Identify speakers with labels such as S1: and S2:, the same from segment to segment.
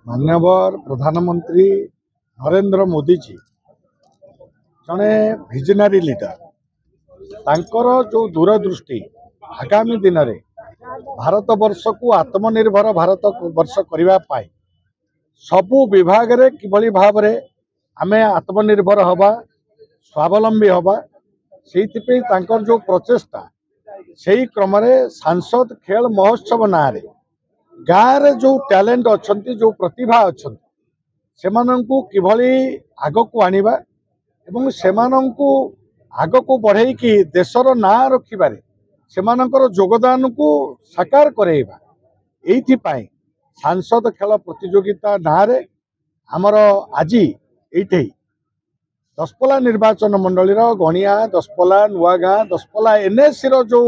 S1: माननीय प्रधानमंत्री नरेंद्र मोदी जी जड़े विजनरी लीडर तांकर जो दूरदृष्टि आगामी दिन में भारत वर्ष को आत्मनिर्भर भारत वर्ष करने सबु विभाग रे किभली भाव रे आमे आत्मनिर्भर हवा स्वावलंबी हवा से तांकर जो प्रचेष्टा से क्रम सांसद खेल महोत्सव ना रे गाँव रे जो टैलेंट अच्छा जो प्रतिभा अच्छा से किभली आग को आनिबा एवं सेमानंकु आग को बढ़ई कि देशर ना रखिबारे सेमानंकर योगदान को साकार करेबा एइथिपाई सांसद खेल प्रतियोगिता ना रे आमर आज ये दशपल्ला निर्वाचन मंडली गणिया दशपल्ला नुआगाँ दशपल्ला एनएससी जो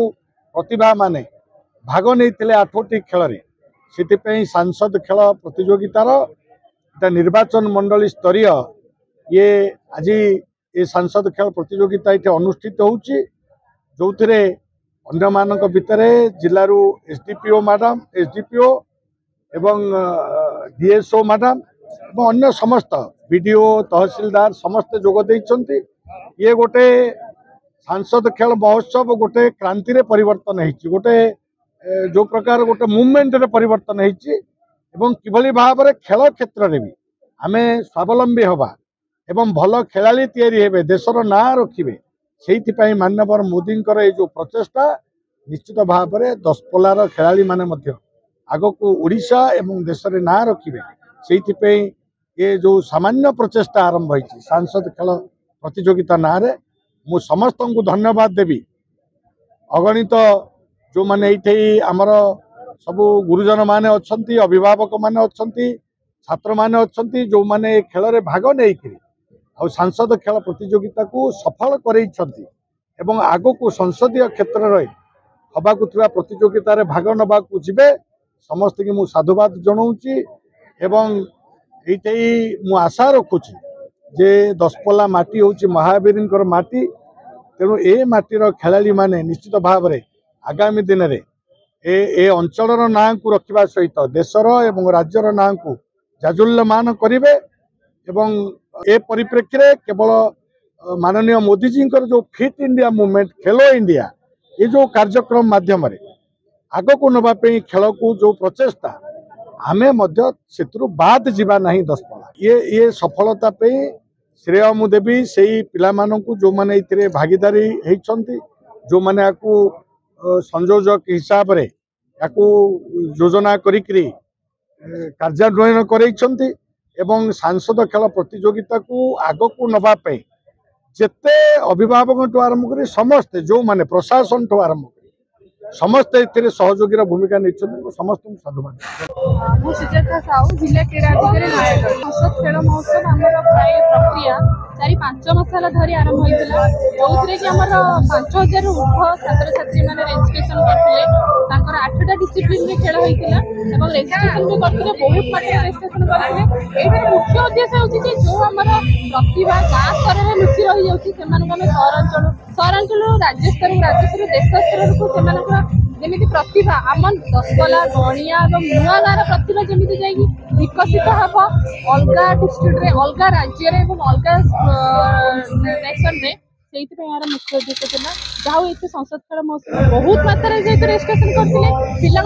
S1: प्रतिभा माने भाग नहीं 8टी खेल से सांसद खेल प्रतियोगितार निर्वाचन मंडली स्तरीय ये आज ये सांसद खेल प्रतियोगिता ये अनुष्ठित होउची जो थे अन्य मानक भितर जिलू एसडीपीओ मैडम एसडीपीओ एवं डीएसओ मैडम और अन्य समस्त बीडीओ तहसीलदार समस्ते जोग देइछन्ति। ये गोटे सांसद खेल महोत्सव गोटे क्रांति रे परिवर्तन होइछि गोटे जो प्रकार गोटे मूवमेंट रे परिवर्तन होइछि एवं किभली भाव रे खेल क्षेत्र रे भी आमे स्वावलंबी हवा एवं भल खेलाड़ी तैयारी हेबे देशर ना रखिबे सेइथिपाई माननीय मोदी ये जो प्रचेष्टा निश्चित भाव में दशपल्लार खेलाड़ी माने मध्य आग को ओडिशा एवं देश रे ना रखिबे सेइथिपाई ये जो सामान्य प्रचेष्टा आरंभ होइछि सांसद खेल प्रतियोगिता ना रे मु समस्त को धन्यवाद देवी अगणित जो माने ये आमर सबू गुरुजन माने अच्छी अभिभावक माने अच्छी छात्र माने अच्छी जो माने खेल रे भाग नहीं आ सांसद खेल प्रतियोगिता को सफल करैछन्ति एवं आग को संसदीय क्षेत्र रे हबाकु थिबा प्रतियोगिता रे भाग नबा को जिबे समस्त की मु साधुवाद जनाऊँची एवं ये मु आशा रखुची जे दशपल्ला माटी होची महावीर माटी तेणु ए माटीर खेलाड़ी माने निश्चित भाव में आगामी दिन में ए अंचलर ना को रखा सहित देशर एवं राज्यर ना को जाजुल्यमान करेंगे एवं ए परिप्रेक्षी में केवल माननीय मोदी जी जो फिट इंडिया मूवमेंट खेलो इंडिया ये जो कार्यक्रम माध्यम आग को नवाई खेल को जो प्रचेष्टा आमे मध्य सेतु बाद जीवा नहीं दशपल्ला ये सफलता पे श्रेय मु देवी से पिला माननकु जो माने इतरे भागीदारी होइछन्ति जो माने आकु संयोजक हिसाब रे याकु योजना करिकरी कार्यान्वयन करैछन्ति एवं सांसद खेल प्रतियोगिता को आग को नवाई जेते अभिभावक आरंभ कर समस्ते जो माने प्रशासन ठू आरंभ समस्त ए सहयोगी भूमिका नहीं समस्त साधुवाद
S2: सुजाता साहू जिला क्रीड़ा अधिकारी नयगढ़ संसद खेल महोत्सव आम प्राय प्रक्रिया 4-5 मास धरी आरंभ होता जो कि आम 5000 ऊर्ध छात्र छात्री मैंने रेजिस्ट्रेशन करते 8टा डिसिप्लिन में खेल होता और रेजिस्ट्रेशन भी करते बहुत पार्टी रेजिस्ट्रेशन करते ये मुख्य उद्देश्य होची जो आम प्रतिभा गाँ स्तर में लुचि रही जाऊँगी सहरांचल राज्य स्तर देश स्तर को जमी प्रतिभा आम दशपल्ला गणिया और नुआ गाँव प्रतिभा जमी जा विकसित हम अलग डिस्ट्रिक्ट रे अलग राज्य रे अलग नेशन रे यार मुख्य उद्देश्य था जहाँ ये संसद खेल महोत्सव बहुत मात्रा जेहतु रेजिस्ट्रेशन करते पिला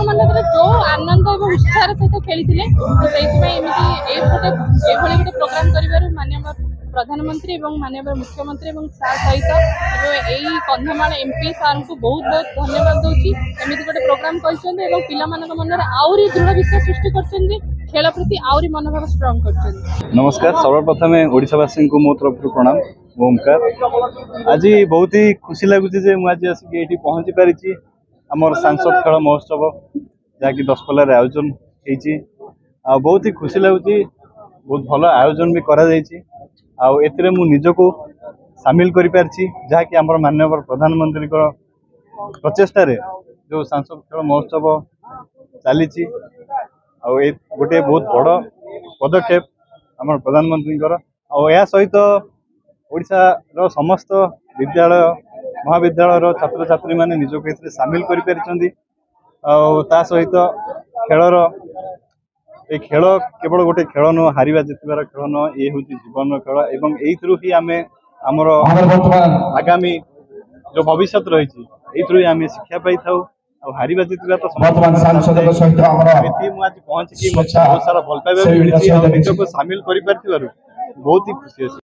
S2: जो आनंद और उत्साह सहित खेली तो से गोटे प्रोग्राम कर माननीय प्रधानमंत्री और माननीय मुख्यमंत्री और सार सहित यही कंधमाल एमपी सार को बहुत बहुत धन्यवाद दूसरी एमती गोटे प्रोग्राम कर पिला मन आहरी दृढ़ विश्वास सृष्टि कर खेल प्रति आहरी मनोभाव स्ट्रंग कर।
S3: नमस्कार सर्वप्रथम ओडिशावासी को मो तरफ प्रणाम ओमकार आज बहुत ही खुशी लगुच आज आसिक पहुँची पारी आमर सांसद खेल महोत्सव जहाँकि दशपल्ला आयोजन हो बहुत ही खुशी लगुच बहुत भल आयोजन भी करा एथिरे मु निजको सामिल करि पारछि जहाँकि आमर माननीय प्रधानमंत्री प्रचेष्टा रे जो सांसद खेल महोत्सव चली गोटे बहुत बड़ पदक्षेप आम प्रधानमंत्री या सहित ओडिशा रो समस्त विद्यालय महाविद्यालय छात्र छात्री माने निजको सामिल करि पारिछन्ति ता सहित खेलर ए खेल केवल गोटे खेल नुह हारिबा जितबार खेल नुह ये हूँ जीवन खेल एवं यही आम आमर आगामी जो भविष्य रही आम शिक्षा पाई था हारिबा जितवा तो मुझे पहुंची बहुत सारा भल पाइबा मिली निजक सामिल कर बहुत ही खुशी अच्छी